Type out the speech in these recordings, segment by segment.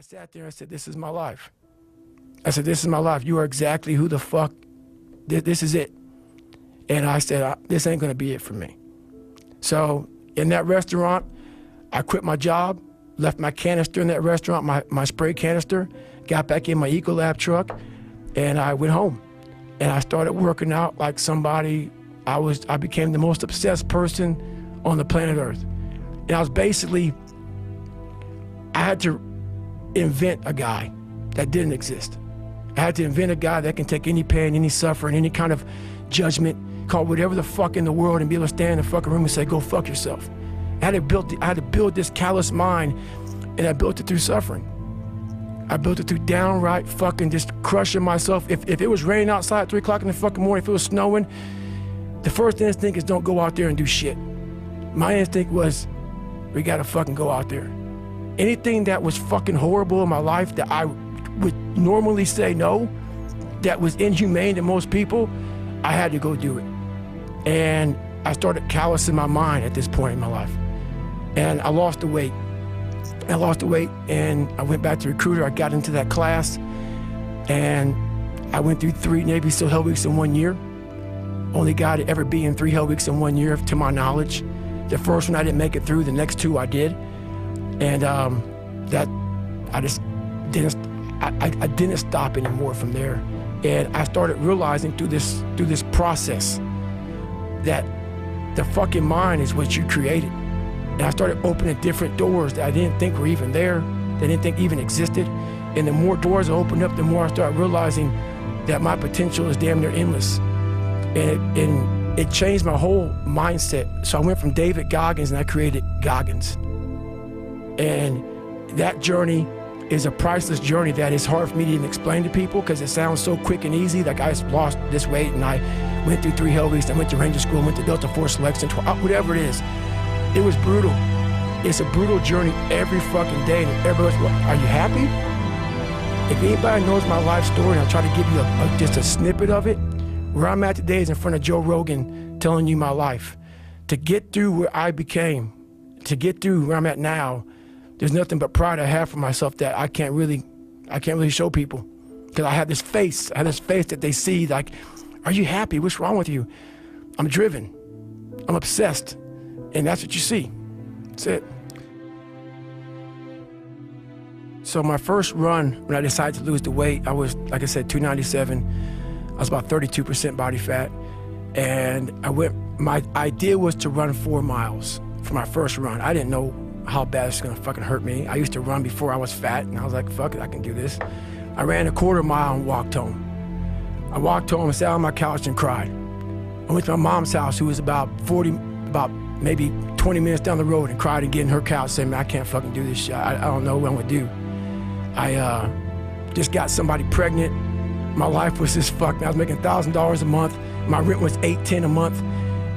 sat there and I said, this is my life. I said, this is my life. You are exactly who the fuck, this is it. And I said, this ain't gonna be it for me. So in that restaurant, I quit my job, left my canister in that restaurant, my spray canister, got back in my Ecolab truck, and I went home. And I started working out like somebody, I became the most obsessed person on the planet Earth. And I was basically, I had to invent a guy that didn't exist. I had to invent a guy that can take any pain, any suffering, any kind of judgment, call whatever the fuck in the world, and be able to stand in the fucking room and say, go fuck yourself. I had to build this callous mind, and I built it through suffering. I built it through downright fucking just crushing myself. If it was raining outside at 3 o'clock in the fucking morning, if it was snowing, the first instinct is don't go out there and do shit. My instinct was, we gotta fucking go out there. Anything that was fucking horrible in my life that I would normally say no, that was inhumane to most people, I had to go do it. And I started callousing my mind at this point in my life. And I lost the weight. I lost the weight and I went back to recruiter. I got into that class and I went through 3 Navy SEAL Hell Weeks in 1 year. Only guy to ever be in 3 Hell Weeks in 1 year, to my knowledge. The first one I didn't make it through, the next 2 I did. And that, I just didn't, I didn't stop anymore from there. And I started realizing through this process that the fucking mind is what you created. And I started opening different doors that I didn't think were even there, that I didn't think even existed. And the more doors I opened up, the more I started realizing that my potential is damn near endless. And it changed my whole mindset. So I went from David Goggins and I created Goggins. And that journey is a priceless journey that is hard for me to even explain to people because it sounds so quick and easy. Like I just lost this weight and I went through 3 Hell Weeks, I went to Ranger School, went to Delta Force Selection, whatever it is. It was brutal. It's a brutal journey every fucking day. And everybody's like, are you happy? If anybody knows my life story, and I'll try to give you just a snippet of it, where I'm at today is in front of Joe Rogan telling you my life. To get through where I became, to get through where I'm at now, there's nothing but pride I have for myself that I can't really show people. Because I have this face that they see like, are you happy? What's wrong with you? I'm driven, I'm obsessed. And that's what you see, that's it. So my first run, when I decided to lose the weight, I was, like I said, 297. I was about 32% body fat. And my idea was to run 4 miles for my first run. I didn't know how bad it's gonna fucking hurt me. I used to run before I was fat, and I was like, fuck it, I can do this. I ran a 1/4 mile and walked home. I walked home and sat on my couch and cried. I went to my mom's house, who was about maybe 20 minutes down the road, and cried again in her couch saying, man, I can't fucking do this shit. I don't know what I'm gonna do. I just got somebody pregnant. My life was just fucked. I was making $1,000 a month. My rent was $810 a month.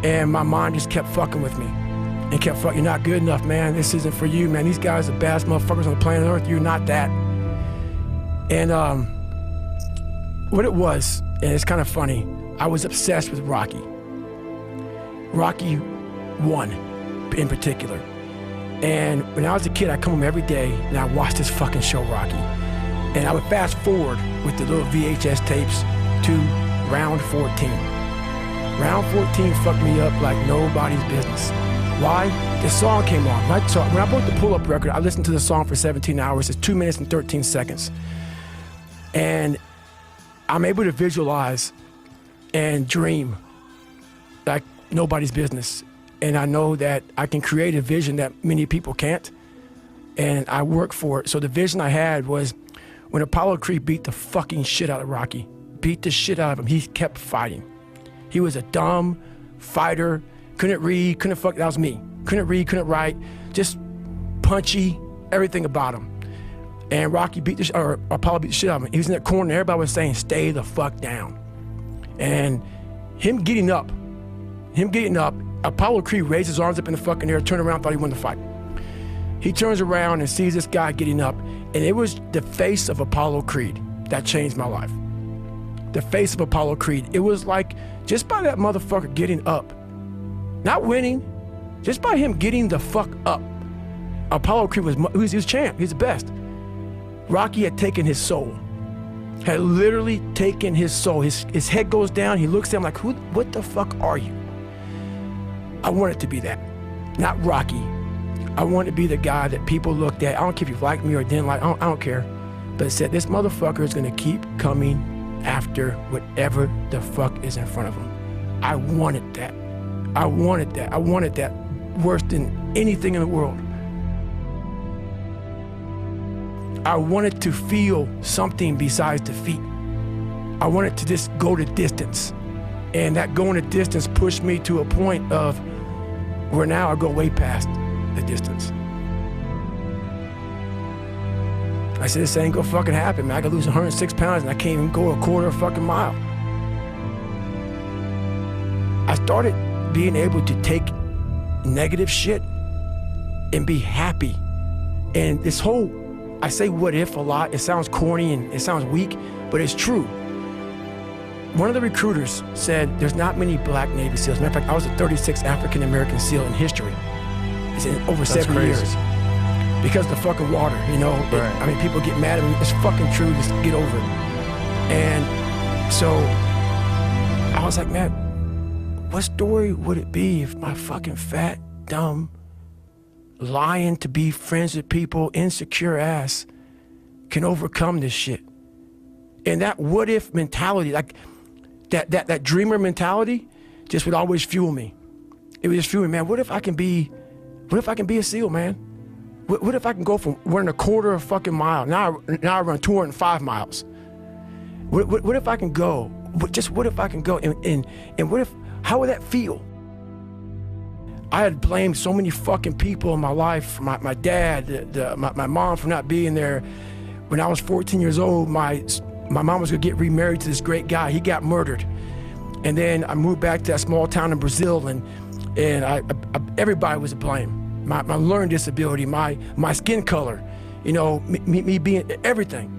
And my mind just kept fucking with me. And kept fucking, you're not good enough, man. This isn't for you, man. These guys are the baddest motherfuckers on the planet Earth. You're not that. And what it was, and it's kind of funny, I was obsessed with Rocky. Rocky 1 in particular. And when I was a kid, I'd come home every day and I watched this fucking show, Rocky. And I would fast forward with the little VHS tapes to round 14. Round 14 fucked me up like nobody's business. Why? The song came on. Right? So when I bought the pull-up record, I listened to the song for 17 hours. It's 2 minutes and 13 seconds. And I'm able to visualize and dream like nobody's business. And I know that I can create a vision that many people can't. And I work for it. So the vision I had was when Apollo Creed beat the fucking shit out of Rocky, beat the shit out of him, he kept fighting. He was a dumb fighter, couldn't read, that was me. Couldn't read, couldn't write, just punchy, everything about him. And Rocky Apollo beat the shit out of him. He was in that corner and everybody was saying, stay the fuck down. And him getting up, Apollo Creed raised his arms up in the fucking air, turned around, thought he won the fight. He turns around and sees this guy getting up, and it was the face of Apollo Creed that changed my life. The face of Apollo Creed. It was like, just by that motherfucker getting up, not winning, just by him getting the fuck up, Apollo Creed was champ, he's the best. Rocky had taken his soul, had literally taken his soul. His head goes down, he looks at him like, what the fuck are you? I wanted to be that, not Rocky. I wanted to be the guy that people looked at. I don't care if you liked me or didn't like, I don't care. But said, this motherfucker is gonna keep coming after whatever the fuck is in front of him. I wanted that. I wanted that. I wanted that worse than anything in the world. I wanted to feel something besides defeat. I wanted to just go the distance. And that going the distance pushed me to a point of where now I go way past the distance. I said, this ain't gonna fucking happen, man. I could lose 106 pounds and I can't even go a quarter of a fucking mile. I started being able to take negative shit and be happy. And this whole, I say what if a lot, it sounds corny and it sounds weak, but it's true. One of the recruiters said there's not many black Navy SEALs. Matter of fact, I was the 36th African American SEAL in history. It's in over 70 years. Because of the fucking water, you know? Right. I mean, people get mad at me. It's fucking true, just get over it. And so I was like, man, what story would it be if my fucking fat, dumb, lying to be friends with people, insecure ass can overcome this shit? And that what if mentality, like that dreamer mentality just would always fuel me. It would just fuel me, man, what if I can be a SEAL, man? What if I can go from running a quarter of a fucking mile, now I run 205 miles. What if I can go, what if I can go, and what if, how would that feel? I had blamed so many fucking people in my life, my dad, my mom for not being there. When I was 14 years old, my mom was gonna get remarried to this great guy. He got murdered. And then I moved back to that small town in Brazil, and everybody was to blame. My learning disability, my skin color, you know, me being everything.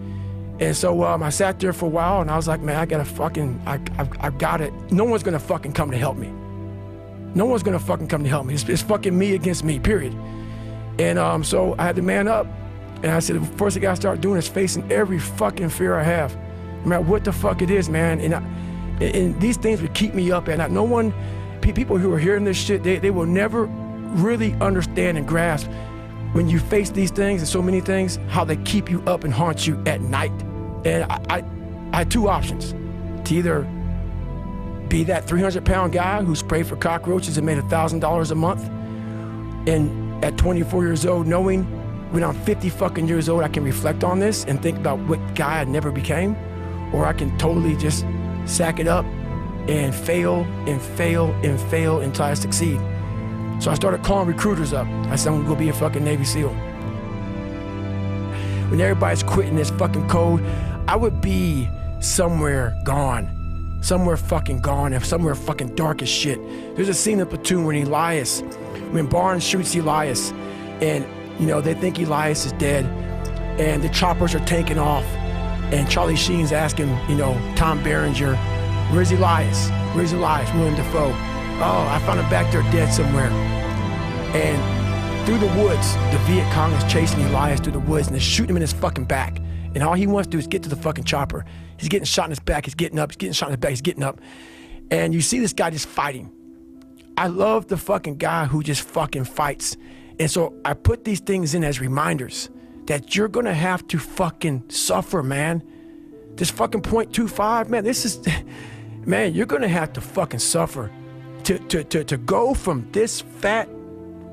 And so I sat there for a while and I was like, man, I got it. No one's gonna fucking come to help me. No one's gonna fucking come to help me. It's fucking me against me, period. And so I had to man up. And I said, the first thing I gotta start doing is facing every fucking fear I have. No matter what the fuck it is, man. And these things would keep me up at night. No one, people who are hearing this shit, they will never really understand and grasp when you face these things and so many things, how they keep you up and haunt you at night. And I had two options: to either be that 300-pound guy who sprayed for cockroaches and made $1,000 a month, and at 24 years old, knowing when I'm 50 fucking years old, I can reflect on this and think about what guy I never became, or I can totally just sack it up and fail and fail and fail until I succeed. So I started calling recruiters up. I said, I'm gonna go be a fucking Navy SEAL. When everybody's quitting this fucking code, I would be somewhere gone. Somewhere fucking gone, and somewhere fucking dark as shit. There's a scene in Platoon when Barnes shoots Elias, and you know, they think Elias is dead, and the choppers are taking off, and Charlie Sheen's asking, you know, Tom Berenger, where's Elias? Where's Elias? William Dafoe. Oh, I found him back there dead somewhere. And through the woods, the Viet Cong is chasing Elias through the woods, and they're shooting him in his fucking back. And all he wants to do is get to the fucking chopper. He's getting shot in his back, he's getting up, he's getting shot in his back, he's getting up. And you see this guy just fighting. I love the fucking guy who just fucking fights. And so I put these things in as reminders that you're gonna have to fucking suffer, man. This fucking 0.25, man, this is, man, you're gonna have to fucking suffer to go from this fat,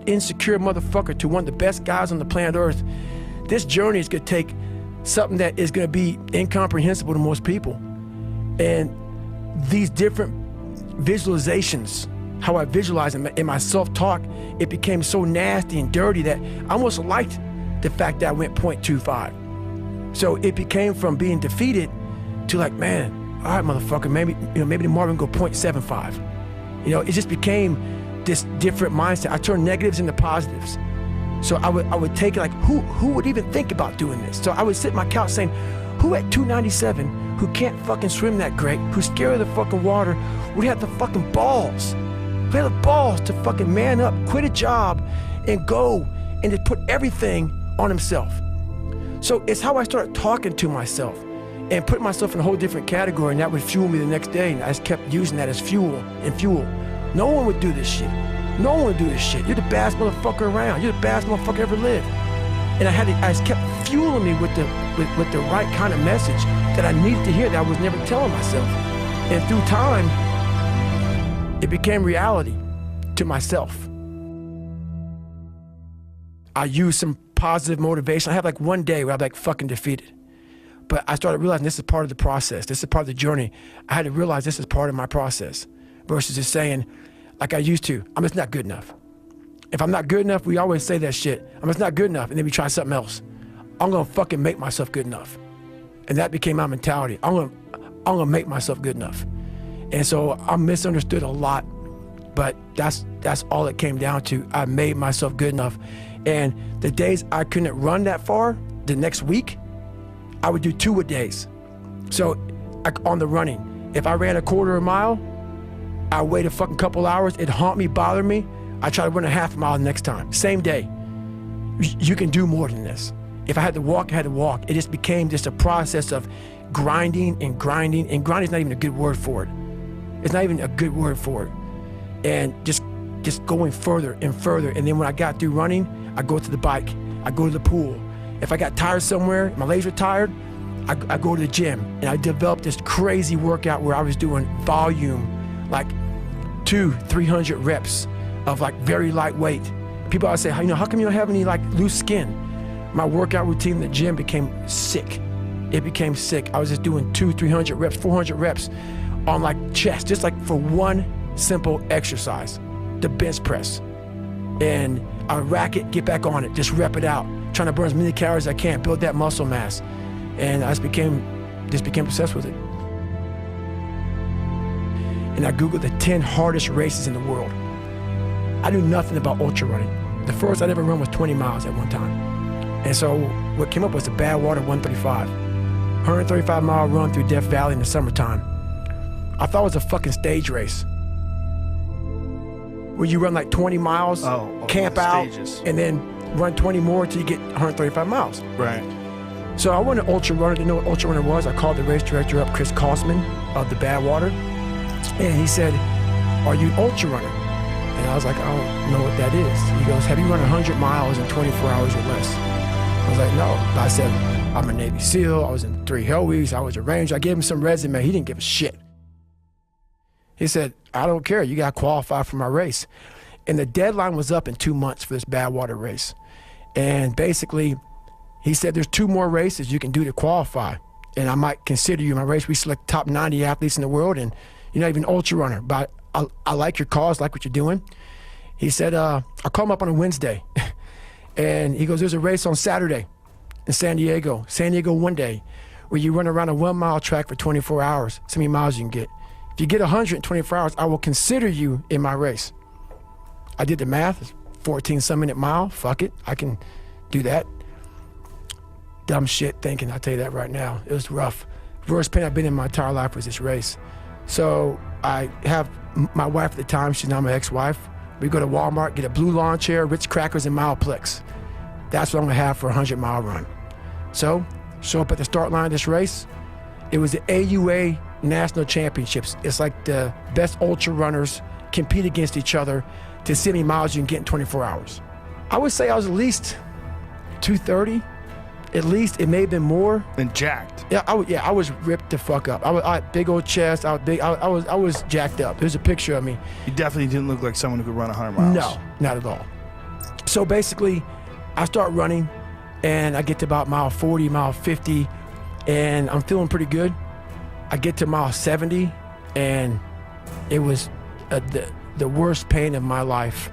insecure motherfucker to one of the best guys on the planet Earth. This journey is gonna take something that is gonna be incomprehensible to most people. And these different visualizations, how I visualize in my self-talk, it became so nasty and dirty that I almost liked the fact that I went 0.25. So it became from being defeated to like, man, all right, motherfucker, maybe tomorrow we can go 0.75. You know, it just became this different mindset. I turned negatives into positives. So I would take it like, who would even think about doing this? So I would sit on my couch saying, who at 297, who can't fucking swim that great, who's scared of the fucking water, would have the fucking balls? Who have the balls to fucking man up, quit a job, and go and just put everything on himself? So it's how I started talking to myself and put myself in a whole different category, and that would fuel me the next day. And I just kept using that as fuel and fuel. No one would do this shit. No one would do this shit. You're the baddest motherfucker around. You're the baddest motherfucker ever lived. And I just kept fueling me with the right kind of message that I needed to hear that I was never telling myself. And through time, it became reality to myself. I used some positive motivation. I had like one day where I was like fucking defeated. But I started realizing this is part of the process. This is part of the journey. I had to realize this is part of my process versus just saying, like I used to, I'm just not good enough. If I'm not good enough, we always say that shit. I'm just not good enough, and then we try something else. I'm gonna fucking make myself good enough. And that became my mentality. I'm gonna make myself good enough. And so I'm misunderstood a lot, but that's all it came down to. I made myself good enough. And the days I couldn't run that far, the next week, I would do 2-a-days. So on the running, if I ran a quarter of a mile, I wait a fucking couple hours, it'd haunt me, bother me. I try to run a half a mile the next time, same day. You can do more than this. If I had to walk, I had to walk. It just became just a process of grinding and grinding, and grinding is not even a good word for it. It's not even a good word for it. And just going further and further. And then when I got through running, I go to the bike, I go to the pool. If I got tired somewhere, my legs were tired, I go to the gym. And I developed this crazy workout where I was doing volume, like 200-300 reps of like very lightweight. People always say, how come you don't have any like loose skin? My workout routine in the gym became sick. It became sick. I was just doing 200-300 reps, 400 reps on like chest, just like for one simple exercise, the bench press. And I rack it, get back on it, just rep it out, trying to burn as many calories as I can, build that muscle mass. And I just became obsessed with it. And I Googled the 10 hardest races in the world. I knew nothing about ultra running. The first I'd ever run was 20 miles at one time. And so what came up was the Badwater 135. 135-mile run through Death Valley in the summertime. I thought it was a fucking stage race, where you run like 20 miles, camp out, and then run 20 more until you get 135 miles. Right. So I went to ultra runner, didn't know what ultra runner was. I called the race director up, Chris Kosman of the Badwater, and he said, "Are you an ultra runner?" And I was like, "I don't know what that is." He goes, "Have you run 100 miles in 24 hours or less?" I was like, "No." But I said, "I'm a Navy SEAL, I was in 3 Hell Weeks, I was a Ranger." I gave him some resume. He didn't give a shit. He said, "I don't care, you got to qualify for my race." And the deadline was up in 2 months for this Badwater race. And basically, he said, "There's 2 more races you can do to qualify, and I might consider you in my race. We select top 90 athletes in the world, and you're not even an ultra runner, but I like your cause, like what you're doing." He said, I'll call him up on a Wednesday. And he goes, "There's a race on Saturday in San Diego one day, where you run around a 1-mile track for 24 hours. So many miles you can get. If you get 100 in 24 hours, I will consider you in my race." I did the math, it's 14-some-minute mile, fuck it, I can do that. Dumb shit thinking, I'll tell you that right now. It was rough. Worst pain I've been in my entire life was this race. So I have my wife at the time, she's now my ex-wife. We go to Walmart, get a blue lawn chair, Ritz crackers, and Mileplex. That's what I'm gonna have for a 100-mile run. So, show up at the start line of this race. It was the AUA National Championships. It's like the best ultra runners compete against each other to see how many miles you can get in 24 hours. I would say I was at least 230. At least, it may have been more. And jacked. Yeah, I was ripped the fuck up. I had big old chest. I was jacked up. There's a picture of me. You definitely didn't look like someone who could run 100 miles. No, not at all. So basically, I start running, and I get to about mile 40, mile 50, and I'm feeling pretty good. I get to mile 70, and it was the worst pain of my life.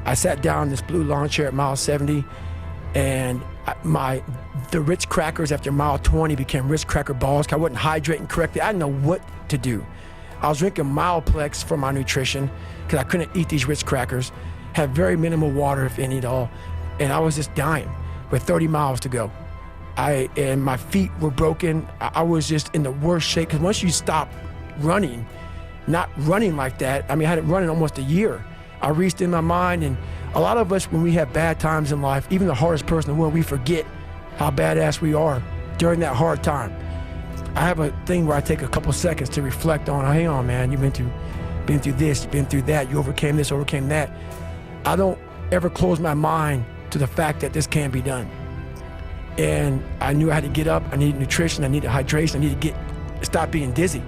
I sat down in this blue lawn chair at mile 70, and the Ritz crackers after mile 20 became Ritz cracker balls, 'cause I wasn't hydrating correctly. I didn't know what to do. I was drinking Mileplex for my nutrition because I couldn't eat these Ritz crackers. Had very minimal water, if any at all, and I was just dying with 30 miles to go. And my feet were broken. I was just in the worst shape, because once you stop running, not running like that, I mean, I hadn't run in almost a year. I reached in my mind, and a lot of us, when we have bad times in life, even the hardest person in the world, we forget how badass we are during that hard time. I have a thing where I take a couple seconds to reflect on, hang on, man, you've been through this, you've been through that, you overcame this, overcame that. I don't ever close my mind to the fact that this can be done. And I knew I had to get up, I needed nutrition, I needed hydration, I needed to stop being dizzy.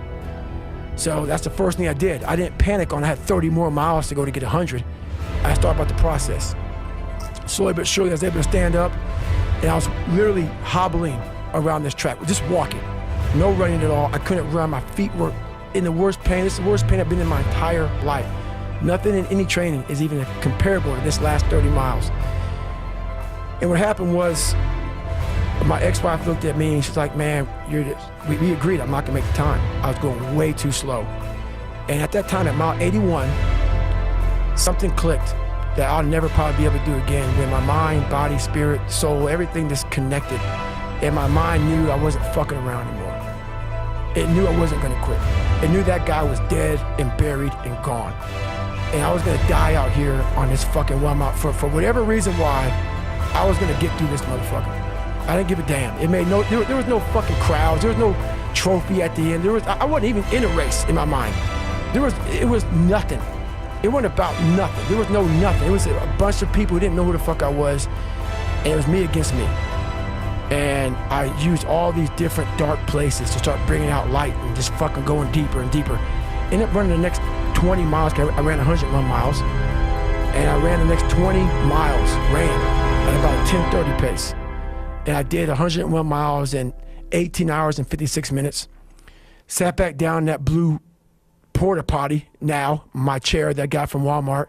So that's the first thing I did. I didn't panic on I had 30 more miles to go to get 100. I started about the process. Slowly but surely I was able to stand up, and I was literally hobbling around this track, just walking. No running at all. I couldn't run. My feet were in the worst pain. This is the worst pain I've been in my entire life. Nothing in any training is even comparable to this last 30 miles. And what happened was, my ex-wife looked at me and she's like, man, we agreed I'm not gonna make the time. I was going way too slow. And at that time, at mile 81, something clicked that I'll never probably be able to do again, when my mind, body, spirit, soul, everything just connected. And my mind knew I wasn't fucking around anymore. It knew I wasn't gonna quit. It knew that guy was dead and buried and gone. And I was gonna die out here on this fucking 1 mile. For whatever reason why, I was gonna get through this motherfucker. I didn't give a damn. It made there was no fucking crowds. There was no trophy at the end. I wasn't even in a race in my mind. It was nothing. It wasn't about nothing. There was no nothing. It was a bunch of people who didn't know who the fuck I was, and it was me against me. And I used all these different dark places to start bringing out light and just fucking going deeper and deeper. Ended up running the next 20 miles. I ran 101 miles, and I ran the next 20 miles, at about a 10:30 pace. And I did 101 miles in 18 hours and 56 minutes. Sat back down in that blue porta potty, now my chair that I got from Walmart,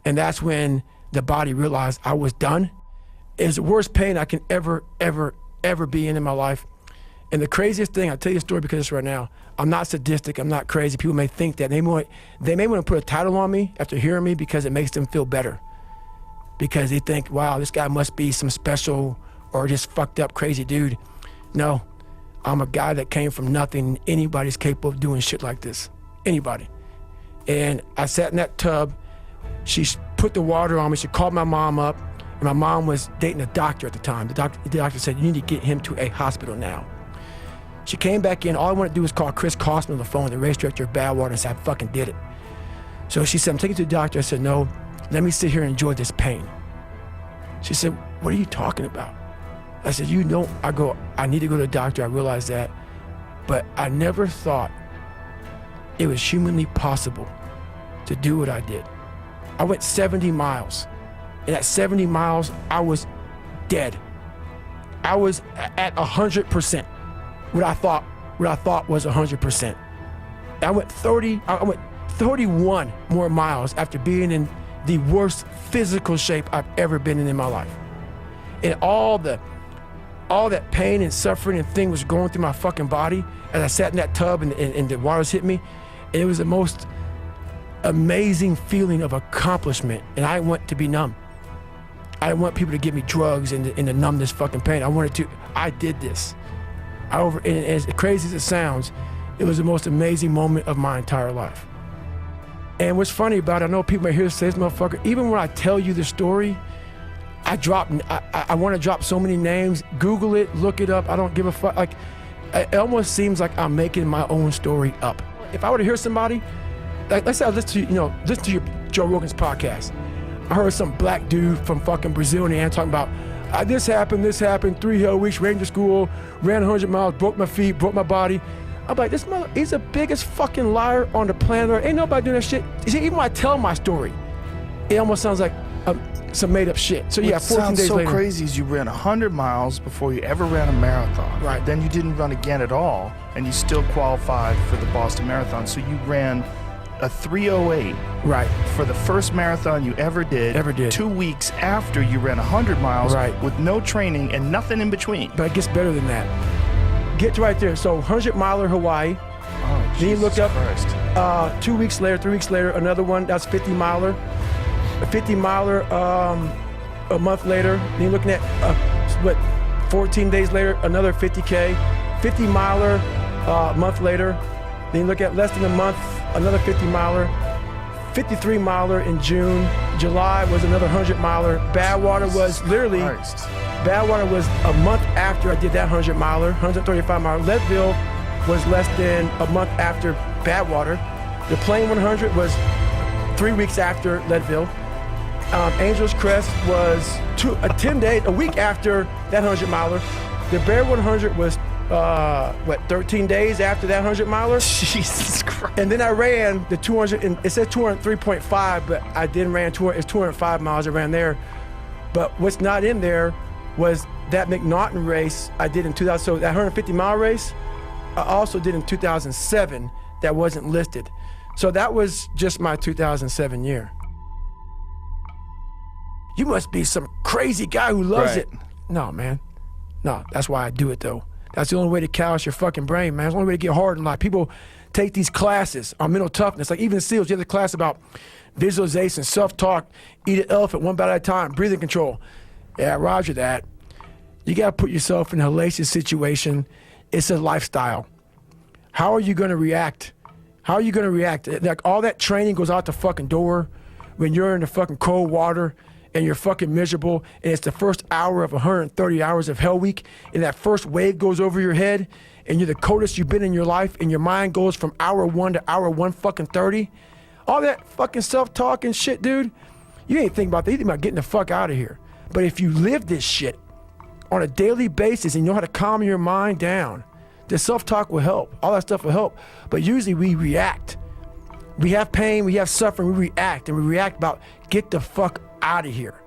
and that's when the body realized I was done. It was the worst pain I can ever be in my life. And the craziest thing, I'll tell you a story because it's right now. I'm not sadistic, I'm not crazy. People may think that. They may want to put a title on me after hearing me because it makes them feel better. Because they think, wow, this guy must be some special or just fucked up crazy dude. No, I'm a guy that came from nothing. Anybody's capable of doing shit like this. Anybody. And I sat in that tub. She put the water on me. She called my mom up. And my mom was dating a doctor at the time. The doctor said, you need to get him to a hospital now. She came back in. All I wanted to do was call Chris Costner on the phone, the race director of Badwater, and said, I fucking did it. So she said, I'm taking you to the doctor. I said, no, let me sit here and enjoy this pain. She said, what are you talking about? I said, you know, I need to go to the doctor. I realized that. But I never thought it was humanly possible to do what I did. I went 70 miles. And at 70 miles, I was dead. I was at 100%. What I thought was 100%. I went 31 more miles after being in the worst physical shape I've ever been in my life. And all that pain and suffering and thing was going through my fucking body as I sat in that tub and the waters hit me. And it was the most amazing feeling of accomplishment. And I want to be numb. I didn't want people to give me drugs and to numb this fucking pain. I did this. And as crazy as it sounds, it was the most amazing moment of my entire life. And what's funny about it, I know people may hear say this motherfucker, even when I tell you the story, I want to drop so many names. Google it, look it up. I don't give a fuck. Like, it almost seems like I'm making my own story up. If I were to hear somebody, like, let's say I listen to your Joe Rogan's podcast. I heard some black dude from fucking Brazil and talking about this happened, 3 hell weeks, ran to school, ran 100 miles, broke my feet, broke my body. I'm like, this mother, he's the biggest fucking liar on the planet Earth. Ain't nobody doing that shit. You see, even when I tell my story, it almost sounds like some made up shit. So yeah, 14 days later. What's so crazy is you ran 100 miles before you ever ran a marathon. Right. Then you didn't run again at all, and you still qualified for the Boston Marathon. So you ran a 3:08 right for the first marathon you ever did 2 weeks after you ran 100 miles right. with no training and nothing in between. But it gets better than that. Get right there. So 100 miler Hawaii. Oh, then you look up Christ. 2 weeks later, 3 weeks later, another one, that's 50 miler. A 50 miler a month later. Then you're looking at 14 days later, another 50K. 50 miler a month later. Then you look at less than a month, another 50 miler, 53 miler in June. July was another 100 miler. Badwater was literally, Badwater was a month after I did that 100-miler, 135-miler. Leadville was less than a month after Badwater. The Plain 100 was 3 weeks after Leadville. Angel's Crest was a week after that 100-miler. The Bear 100 was 13 days after that 100-miler? Jesus Christ. And then I ran the 200, and it says 203.5, but I didn't ran 200, it's 205 miles I ran there. But what's not in there was that McNaughton race I did in 2000, so that 150-mile race, I also did in 2007 that wasn't listed. So that was just my 2007 year. You must be some crazy guy who loves it. No, man. No, that's why I do it, though. That's the only way to callous your fucking brain, man. It's the only way to get hard in life. People take these classes on mental toughness. Like even SEALs, you have the class about visualization, self-talk, eat an elephant one bite at a time, breathing control. Yeah, roger that. You got to put yourself in a hellacious situation. It's a lifestyle. How are you going to react? How are you going to react? Like all that training goes out the fucking door when you're in the fucking cold water and you're fucking miserable, and it's the first hour of 130 hours of Hell Week, and that first wave goes over your head, and you're the coldest you've been in your life, and your mind goes from hour 1 to hour 130. All that fucking self-talk and shit, dude, you ain't thinking about that. You think about getting the fuck out of here. But if you live this shit on a daily basis and you know how to calm your mind down, the self-talk will help. All that stuff will help. But usually we react. We have pain, we have suffering, we react, and we react about get the fuck out of here.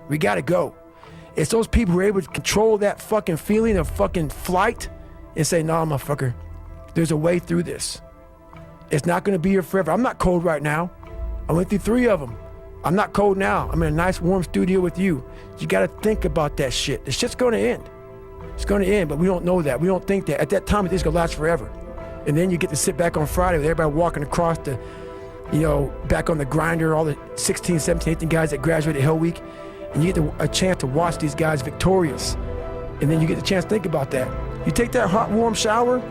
We gotta go. It's those people who are able to control that fucking feeling of fucking flight and say, nah, motherfucker, there's a way through this. It's not gonna be here forever. I'm not cold right now. I went through 3 of them. I'm not cold now. I'm in a nice warm studio with you. You gotta think about that shit. The shit's gonna end. It's gonna end, but we don't know that. We don't think that. At that time, it's gonna last forever. And then you get to sit back on Friday with everybody walking across the, back on the grinder, all the 16, 17, 18 guys that graduated Hell Week, and you get a chance to watch these guys victorious. And then you get the chance to think about that. You take that hot, warm shower,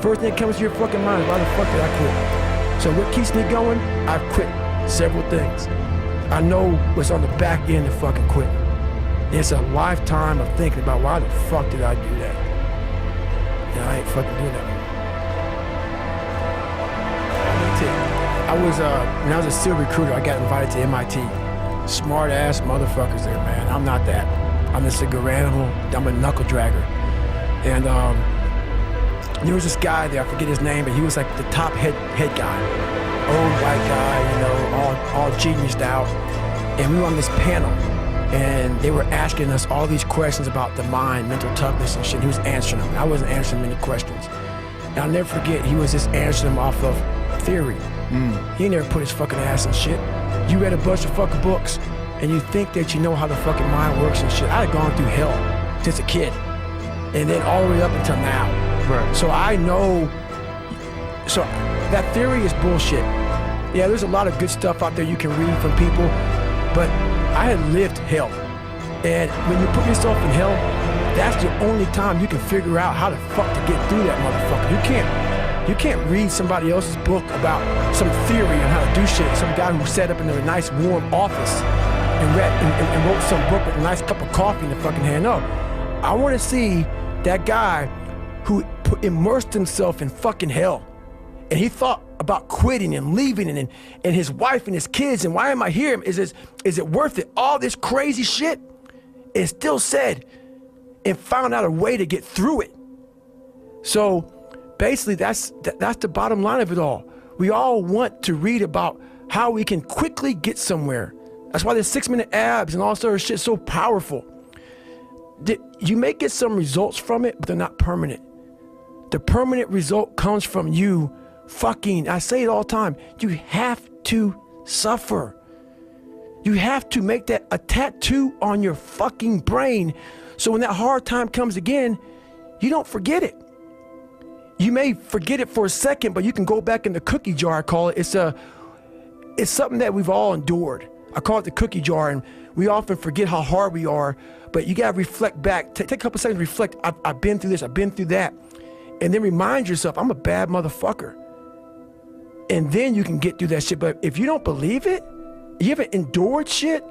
first thing that comes to your fucking mind is, why the fuck did I quit? So what keeps me going? I've quit several things. I know what's on the back end of fucking quitting. It's a lifetime of thinking about, why the fuck did I do that? And I ain't fucking doing that. When I was a SEAL recruiter, I got invited to MIT. Smart ass motherfuckers there, man. I'm not that. I'm just a good animal. I'm a knuckle dragger. And there was this guy there, I forget his name, but he was like the top head guy. Old white guy, all geniused out. And we were on this panel, and they were asking us all these questions about the mind, mental toughness and shit. He was answering them. I wasn't answering many questions. And I'll never forget, he was just answering them off of theory. He never put his fucking ass in shit. You read a bunch of fucking books, and you think that you know how the fucking mind works and shit. I had gone through hell since a kid, and then all the way up until now. Right. So I know, so that theory is bullshit. Yeah, there's a lot of good stuff out there you can read from people, but I had lived hell. And when you put yourself in hell, that's the only time you can figure out how the fuck to get through that motherfucker. You can't read somebody else's book about some theory on how to do shit. Some guy who sat up in a nice warm office and read and wrote some book with a nice cup of coffee in the fucking hand. No, I want to see that guy who immersed himself in fucking hell, and he thought about quitting and leaving and his wife and his kids, and why am I here? Is it worth it? All this crazy shit, and still said and found out a way to get through it. So basically, that's the bottom line of it all. We all want to read about how we can quickly get somewhere. That's why the 6-minute abs and all this other shit is so powerful. You may get some results from it, but they're not permanent. The permanent result comes from you fucking, I say it all the time, you have to suffer. You have to make that a tattoo on your fucking brain, so when that hard time comes again, you don't forget it. You may forget it for a second, but you can go back in the cookie jar, I call it. It's something that we've all endured. I call it the cookie jar, and we often forget how hard we are, but you gotta reflect back. Take a couple seconds to reflect. I've been through this, I've been through that. And then remind yourself, I'm a bad motherfucker. And then you can get through that shit. But if you don't believe it, you haven't endured shit,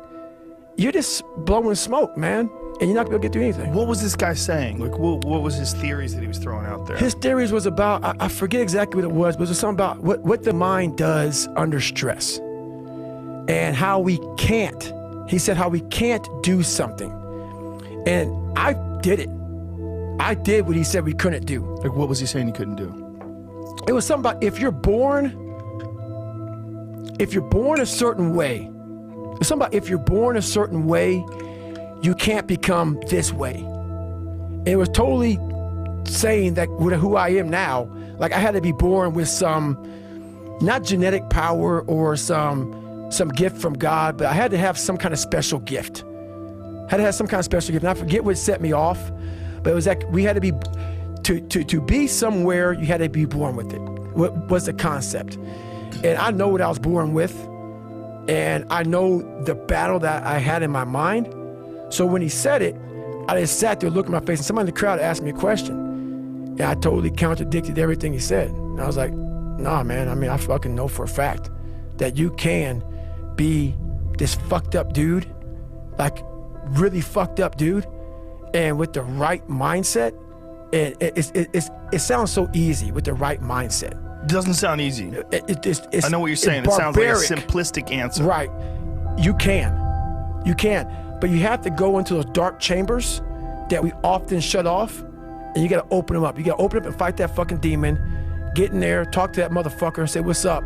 you're just blowing smoke, man. and you're not gonna be able to get through anything. What was this guy saying? Like, what was his theories that he was throwing out there? His theories was about, I forget exactly what it was, but it was something about what the mind does under stress and how we can't. He said how we can't do something. And I did it. I did what he said we couldn't do. Like, what was he saying he couldn't do? It was something about if you're born a certain way, it's something about if you're born a certain way, you can't become this way. And it was totally saying that with who I am now, like I had to be born with some, not genetic power or some gift from God, but I had to have some kind of special gift. Had to have some kind of special gift. And I forget what set me off, but it was like we had to be, to be somewhere, you had to be born with it. What was the concept? And I know what I was born with, and I know the battle that I had in my mind. So when he said it, I just sat there, looked in my face, and somebody in the crowd asked me a question. And I totally contradicted everything he said. And I was like, nah, man, I mean, I fucking know for a fact that you can be this fucked up dude, like really fucked up dude, and with the right mindset, and it sounds so easy with the right mindset. It doesn't sound easy. It's I know what you're saying. It sounds like a simplistic answer. Right. You can. But you have to go into those dark chambers that we often shut off, and you gotta open them up. You gotta open up and fight that fucking demon, get in there, talk to that motherfucker and say, what's up?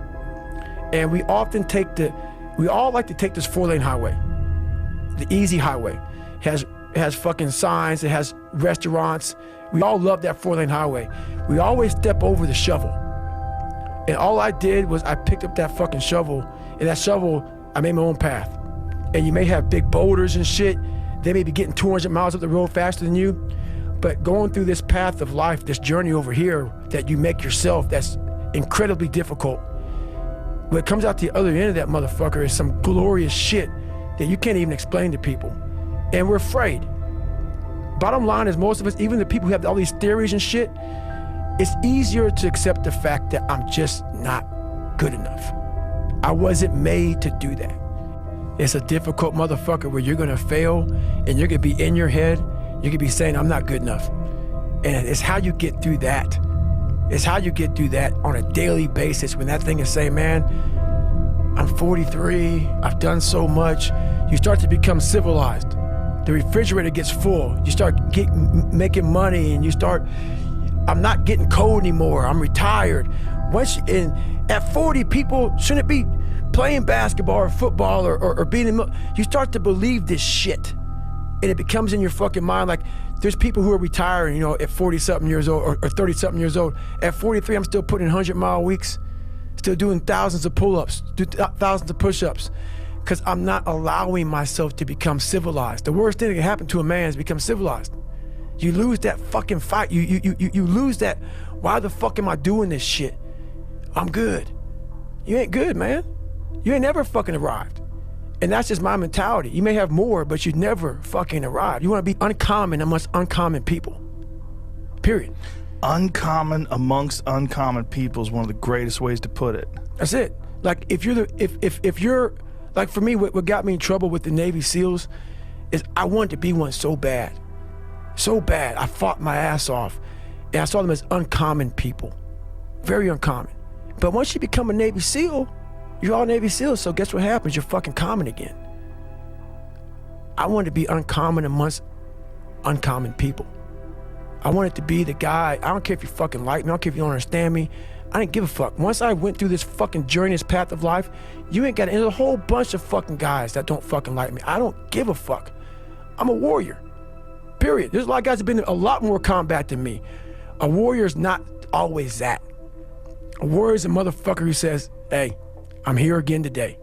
And we all like to take this 4-lane highway, the easy highway. It has fucking signs, it has restaurants. We all love that 4-lane highway. We always step over the shovel. And all I did was I picked up that fucking shovel, and that shovel, I made my own path. And you may have big boulders and shit. They may be getting 200 miles up the road faster than you. But going through this path of life, this journey over here that you make yourself, that's incredibly difficult. What comes out the other end of that motherfucker is some glorious shit that you can't even explain to people. And we're afraid. Bottom line is most of us, even the people who have all these theories and shit, it's easier to accept the fact that I'm just not good enough. I wasn't made to do that. It's a difficult motherfucker where you're gonna fail and you're gonna be in your head, you're gonna be saying, I'm not good enough. And it's how you get through that. It's how you get through that on a daily basis when that thing is saying, man, I'm 43, I've done so much. You start to become civilized. The refrigerator gets full. You start making money and you start, I'm not getting cold anymore. I'm retired. At 40, people shouldn't be playing basketball or football or being in. You start to believe this shit, and it becomes in your fucking mind. Like there's people who are retiring, you know, at 40-something years old or 30-something years old. At 43, I'm still putting in 100-mile weeks, still doing thousands of pull-ups, thousands of push-ups, because I'm not allowing myself to become civilized. The worst thing that can happen to a man is become civilized. You lose that fucking fight. You lose that, why the fuck am I doing this shit? I'm good. You ain't good, man. You ain't never fucking arrived. And that's just my mentality. You may have more, but you never fucking arrived. You want to be uncommon amongst uncommon people. Period. Uncommon amongst uncommon people is one of the greatest ways to put it. That's it. Like if you're like for me, what got me in trouble with the Navy SEALs is I wanted to be one so bad. So bad. I fought my ass off. And I saw them as uncommon people. Very uncommon. But once you become a Navy SEAL, you're all Navy SEALs, so guess what happens? You're fucking common again. I wanted to be uncommon amongst uncommon people. I wanted to be the guy, I don't care if you fucking like me, I don't care if you don't understand me, I didn't give a fuck. Once I went through this fucking journey, this path of life, you ain't got, there's a whole bunch of fucking guys that don't fucking like me. I don't give a fuck. I'm a warrior, period. There's a lot of guys that have been in a lot more combat than me. A warrior's not always that. A warrior's a motherfucker who says, hey, I'm here again today.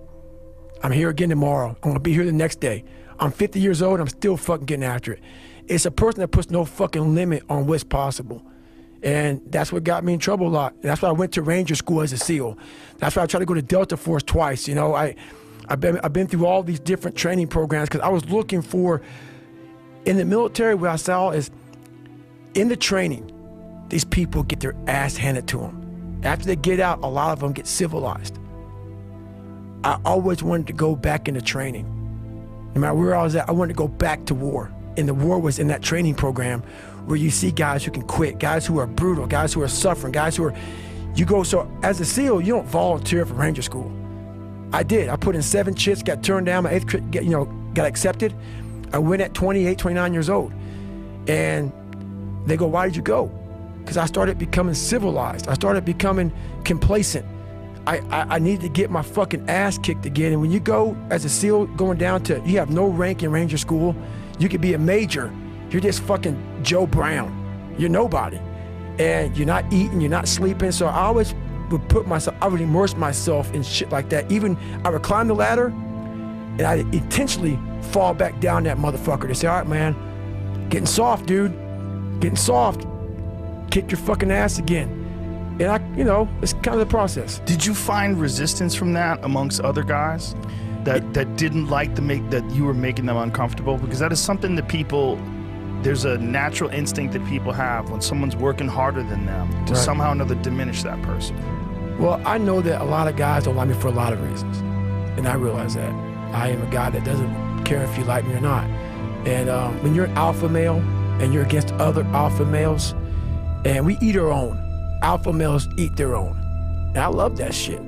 I'm here again tomorrow. I'm gonna be here the next day. I'm 50 years old, I'm still fucking getting after it. It's a person that puts no fucking limit on what's possible. And that's what got me in trouble a lot. And that's why I went to Ranger School as a SEAL. That's why I tried to go to Delta Force twice. You know, I've been through all these different training programs because I was looking for, in the military, what I saw is, in the training, these people get their ass handed to them. After they get out, a lot of them get civilized. I always wanted to go back into training. No matter where I was at, I wanted to go back to war. and the war was in that training program where you see guys who can quit, guys who are brutal, guys who are suffering, guys who are, so as a SEAL, you don't volunteer for Ranger School. I did. I put in 7 chits, got turned down, my 8th, got accepted. I went at 28, 29 years old. And they go, why did you go? Because I started becoming civilized. I started becoming complacent. I needed to get my fucking ass kicked again. And when you go as a SEAL, going down to, you have no rank in Ranger School, you could be a major. You're just fucking Joe Brown. You're nobody. And you're not eating, you're not sleeping. So I always would I would immerse myself in shit like that. Even I would climb the ladder and I intentionally fall back down that motherfucker to say, all right, man, getting soft, dude. Getting soft. Kick your fucking ass again. And it's kind of the process. Did you find resistance from that amongst other guys that didn't like that you were making them uncomfortable? Because that is something that there's a natural instinct that people have when someone's working harder than them to somehow or another diminish that person. Well, I know that a lot of guys don't like me for a lot of reasons. And I realize that. I am a guy that doesn't care if you like me or not. And when you're an alpha male and you're against other alpha males, and we eat our own. Alpha males eat their own. And I love that shit.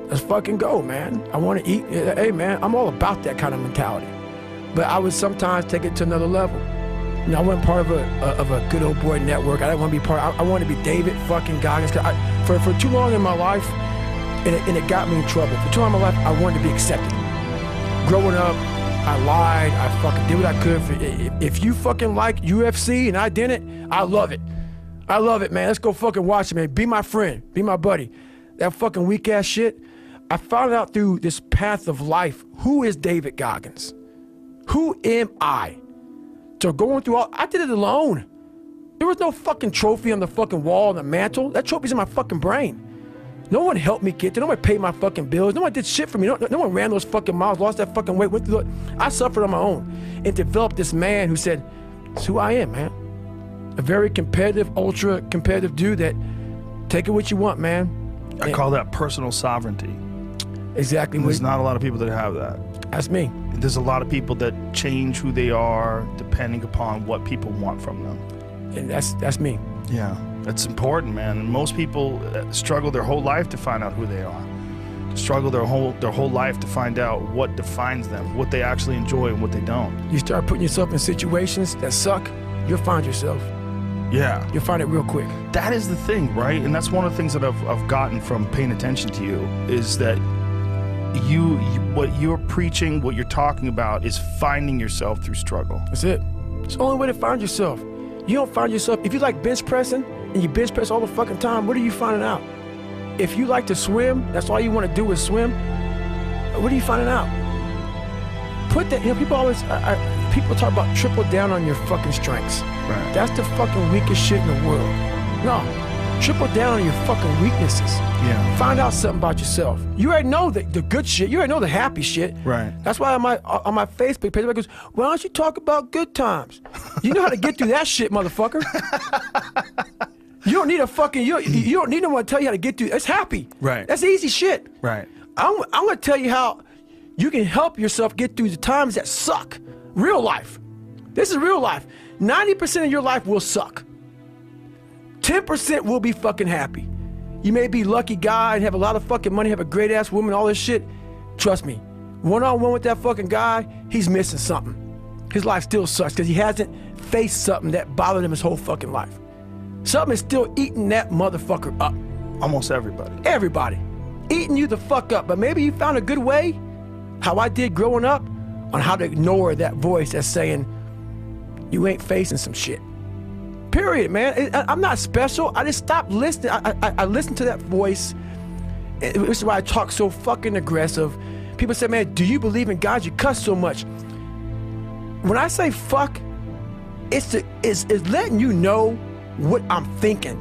Let's fucking go, man. I want to eat. Hey, man, I'm all about that kind of mentality. But I would sometimes take it to another level. I wasn't part of a good old boy network. I didn't want to be I wanted to be David fucking Goggins. For too long in my life, and it got me in trouble. For too long in my life, I wanted to be accepted. Growing up, I lied. I fucking did what I could. If you fucking like UFC and I didn't, I love it. I love it, man. Let's go fucking watch it, man. Be my friend. Be my buddy. That fucking weak ass shit. I found out through this path of life, who is David Goggins? Who am I? So going through I did it alone. There was no fucking trophy on the fucking wall on the mantle. That trophy's in my fucking brain. No one helped me get there. No one paid my fucking bills. No one did shit for me. No one ran those fucking miles, lost that fucking weight, went through it. I suffered on my own and developed this man who said, it's who I am, man. A very competitive, ultra competitive dude that take it what you want, man. I call that personal sovereignty. Exactly. And there's not a lot of people that have that. That's me. There's a lot of people that change who they are depending upon what people want from them. And that's me. Yeah, that's important, man. And most people struggle their whole life to find out who they are. Struggle their whole life to find out what defines them, what they actually enjoy and what they don't. You start putting yourself in situations that suck, you'll find yourself. Yeah. You'll find it real quick. That is the thing, right? And that's one of the things that I've gotten from paying attention to you is that what you're preaching, what you're talking about is finding yourself through struggle. That's it. It's the only way to find yourself. You don't find yourself, if you like bench pressing and you bench press all the fucking time, what are you finding out? If you like to swim, that's all you want to do is swim, what are you finding out? Put that, people talk about triple down on your fucking strengths. Right. That's the fucking weakest shit in the world. No, triple down on your fucking weaknesses. Yeah. Find out something about yourself. You already know the good shit. You already know the happy shit. Right. That's why on my Facebook page, I goes, why don't you talk about good times? You know how to get through that shit, motherfucker. You don't need a fucking, you don't need no one to tell you how to get through. It's happy. Right. That's easy shit. Right. I'm going to tell you how you can help yourself get through the times that suck. Real life. This is real life. 90% of your life will suck. 10% will be fucking happy. You may be a lucky guy and have a lot of fucking money, have a great ass woman, all this shit. Trust me, one-on-one with that fucking guy, he's missing something. His life still sucks because he hasn't faced something that bothered him his whole fucking life. Something is still eating that motherfucker up. Almost everybody. Everybody. Eating you the fuck up. But maybe you found a good way, how I did growing up, on how to ignore that voice that's saying, you ain't facing some shit. Period, man. I'm not special. I just stopped listening. I listened to that voice. This is why I talk so fucking aggressive. People say, man, do you believe in God? You cuss so much. When I say fuck, it's letting you know what I'm thinking.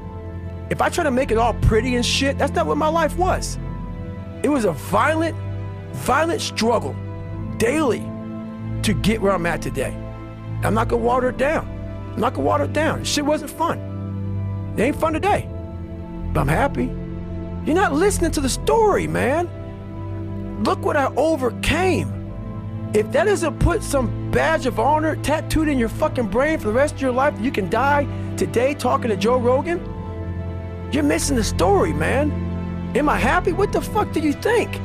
If I try to make it all pretty and shit, that's not what my life was. It was a violent struggle daily to get where I'm at today. I'm not gonna water it down. I'm not gonna water it down. Shit wasn't fun. It ain't fun today, but I'm happy. You're not listening to the story, man. Look what I overcame. If that doesn't put some badge of honor tattooed in your fucking brain for the rest of your life. You can die today talking to Joe Rogan. You're missing the story, man. Am I happy? What the fuck do you think?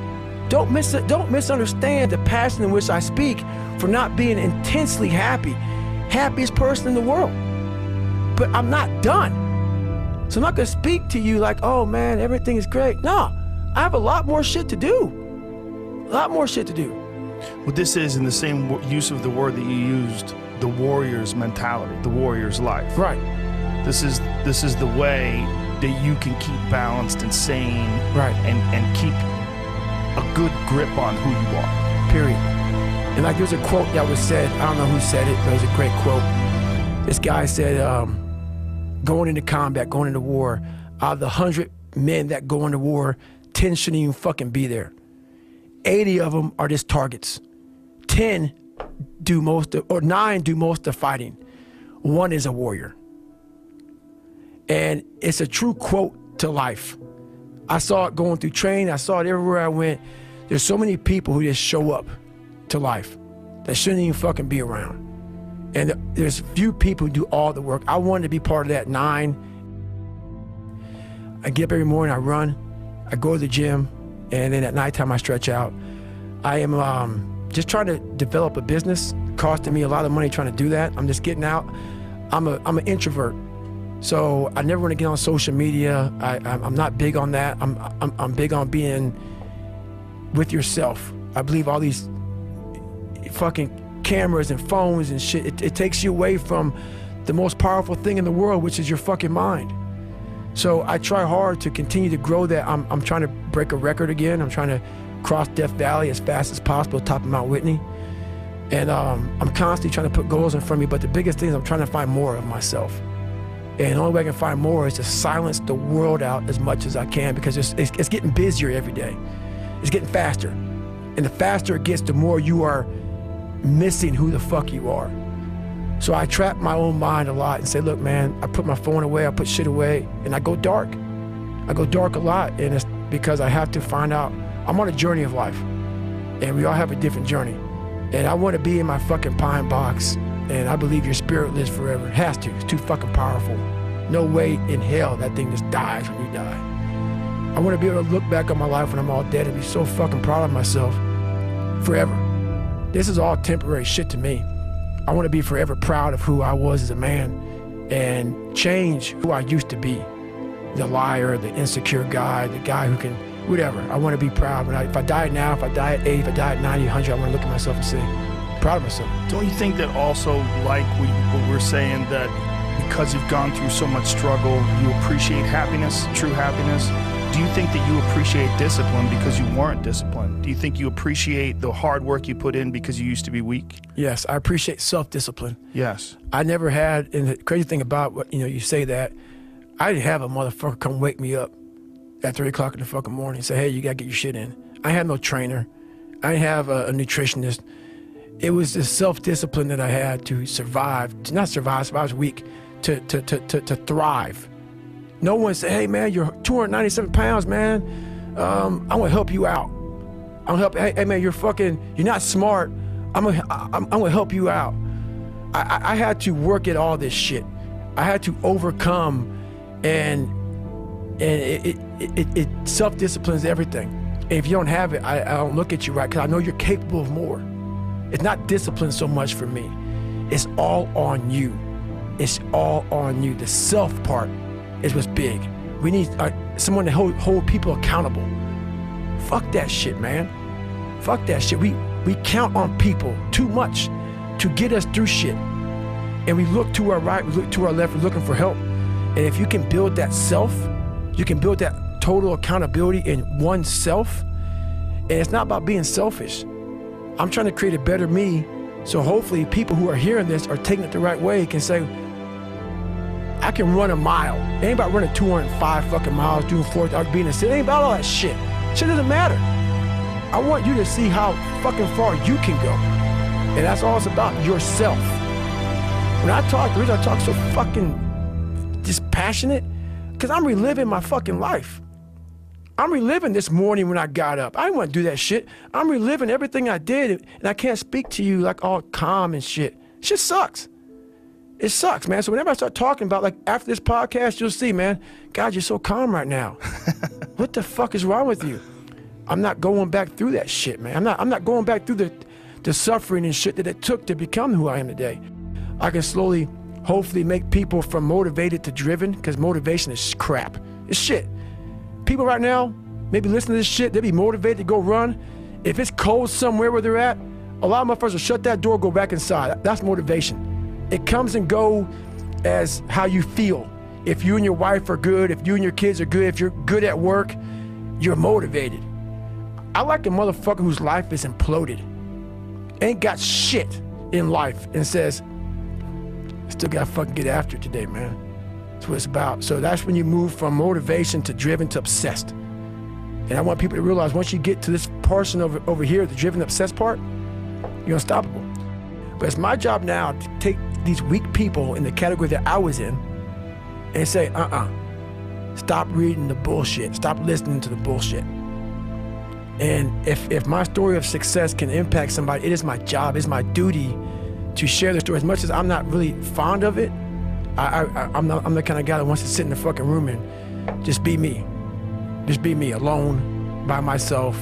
Don't misunderstand the passion in which I speak for not being intensely happy. Happiest person in the world. But I'm not done. So I'm not gonna speak to you like, oh man, everything is great. No, I have a lot more shit to do. A lot more shit to do. Well, this is in the same use of the word that you used, the warrior's mentality, the warrior's life. Right. This is the way that you can keep balanced and sane, right, and keep a good grip on who you are. Period. And like there's a quote that was said, I don't know who said it, but it was a great quote. This guy said, going into combat, going into war, out of the 100 men that go into war, 10 shouldn't even fucking be there. 80 of them are just targets. 10 do most of, or 9 do most of the fighting. 1 is a warrior. And it's a true quote to life. I saw it going through training. I saw it everywhere I went. There's so many people who just show up to life that shouldn't even fucking be around. And there's few people who do all the work. I wanted to be part of that 9. I get up every morning, I run, I go to the gym, and then at nighttime I stretch out. I am just trying to develop a business, costing me a lot of money trying to do that. I'm just getting out. I'm an introvert. So I never want to get on social media. I'm not big on that. I'm big on being with yourself. I believe all these fucking cameras and phones and shit, it takes you away from the most powerful thing in the world, which is your fucking mind. So I try hard to continue to grow that. I'm trying to break a record again. I'm trying to cross Death Valley as fast as possible, top of Mount Whitney. And I'm constantly trying to put goals in front of me, but the biggest thing is I'm trying to find more of myself. And the only way I can find more is to silence the world out as much as I can, because it's getting busier every day. It's getting faster. And the faster it gets, the more you are missing who the fuck you are. So I trap my own mind a lot and say, look, man, I put my phone away, I put shit away, and I go dark. I go dark a lot, and it's because I have to find out. I'm on a journey of life, and we all have a different journey. And I want to be in my fucking pine box, and I believe your spirit lives forever. It has to. It's too fucking powerful. No way in hell that thing just dies when you die. I want to be able to look back on my life when I'm all dead and be so fucking proud of myself forever. This is all temporary shit to me. I want to be forever proud of who I was as a man and change who I used to be. The liar, the insecure guy, the guy who can, whatever. I want to be proud. If I die now, if I die at 80, if I die at 90, 100, I want to look at myself and say, proud of myself. Don't you think that also, like what we're saying, that because you've gone through so much struggle, you appreciate happiness, true happiness? Do you think that you appreciate discipline because you weren't disciplined? Do you think you appreciate the hard work you put in because you used to be weak? Yes, I appreciate self-discipline. Yes. I never had, and the crazy thing about what, you say that, I didn't have a motherfucker come wake me up at 3 o'clock in the fucking morning and say, hey, you gotta get your shit in. I had no trainer. I didn't have a nutritionist. It was the self-discipline that I had to survive, to not survive, I was weak, to thrive. No one said, hey man, you're 297 pounds, man. I'm gonna help you out. I'm gonna help, hey man, you're not smart. I'm gonna help you out. I had to work at all this shit. I had to overcome, and it self-disciplines everything. And if you don't have it, I don't look at you right, because I know you're capable of more. It's not discipline so much for me. It's all on you. It's all on you. The self part is what's big. We need someone to hold people accountable. Fuck that shit, man. Fuck that shit. We count on people too much to get us through shit. And we look to our right, we look to our left, we're looking for help. And if you can build that self, you can build that total accountability in oneself. And it's not about being selfish. I'm trying to create a better me, so hopefully people who are hearing this are taking it the right way, can say, I can run a mile. It ain't about running 205 fucking miles, doing 4 hours, being in a city. It ain't about all that shit. Shit doesn't matter. I want you to see how fucking far you can go. And that's all it's about, yourself. When I talk, the reason I talk so fucking just passionate, because I'm reliving my fucking life. I'm reliving this morning when I got up. I didn't want to do that shit. I'm reliving everything I did, and I can't speak to you like all calm and shit. Shit sucks. It sucks, man. So whenever I start talking about, like, after this podcast, you'll see, man, God, you're so calm right now. What the fuck is wrong with you? I'm not going back through that shit, man. I'm not going back through the suffering and shit that it took to become who I am today. I can slowly, hopefully, make people from motivated to driven, because motivation is crap. It's shit. People right now, maybe listen to this shit, they'll be motivated to go run. If it's cold somewhere where they're at, a lot of motherfuckers will shut that door, go back inside. That's motivation. It comes and go as how you feel. If you and your wife are good, if you and your kids are good, if you're good at work, you're motivated. I like a motherfucker whose life is imploded, ain't got shit in life, and says, still gotta fucking get after it today, man. That's what it's about. So that's when you move from motivation to driven to obsessed. And I want people to realize, once you get to this portion over here, the driven obsessed part, you're unstoppable. But it's my job now to take these weak people in the category that I was in and say, stop reading the bullshit. Stop listening to the bullshit. And if my story of success can impact somebody, it is my job, it's my duty to share the story. As much as I'm not really fond of it, I'm the kind of guy that wants to sit in the fucking room and just be me. Just be me, alone, by myself.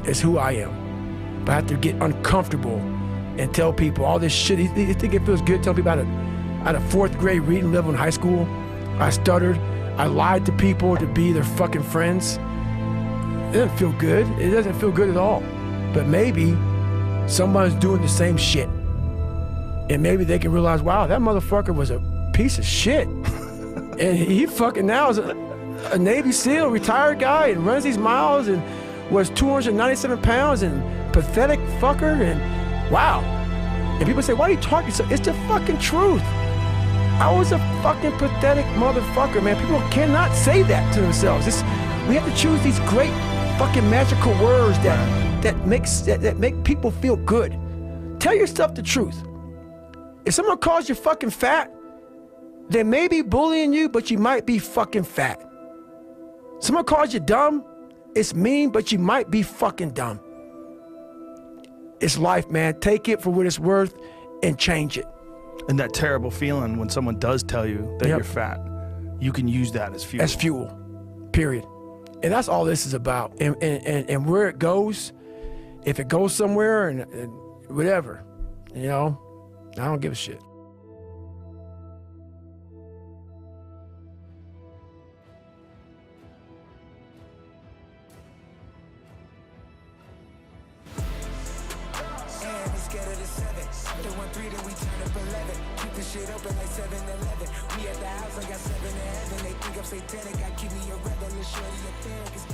It's who I am. But I have to get uncomfortable and tell people all this shit. You think it feels good telling people I had a 4th grade reading level in high school? I stuttered. I lied to people to be their fucking friends. It doesn't feel good. It doesn't feel good at all. But maybe someone's doing the same shit. And maybe they can realize, wow, that motherfucker was a piece of shit. And he fucking now is a Navy SEAL, retired guy, and runs these miles and was 297 pounds and pathetic fucker, and wow. And people say, why are you talking so? It's the fucking truth. I was a fucking pathetic motherfucker, man. People cannot say that to themselves. We have to choose these great fucking magical words that make people feel good. Tell yourself the truth. If someone calls you fucking fat, they may be bullying you, but you might be fucking fat. Someone calls you dumb, it's mean, but you might be fucking dumb. It's life, man. Take it for what it's worth and change it. And that terrible feeling when someone does tell you that you're fat, you can use that as fuel. As fuel, period. And that's all this is about. And where it goes, if it goes somewhere and whatever, you know, I don't give a shit. Shit open like 7-Eleven. We at the house, I got 7 in heaven. They think I'm satanic. I keep me a rebel, shorty a therapist.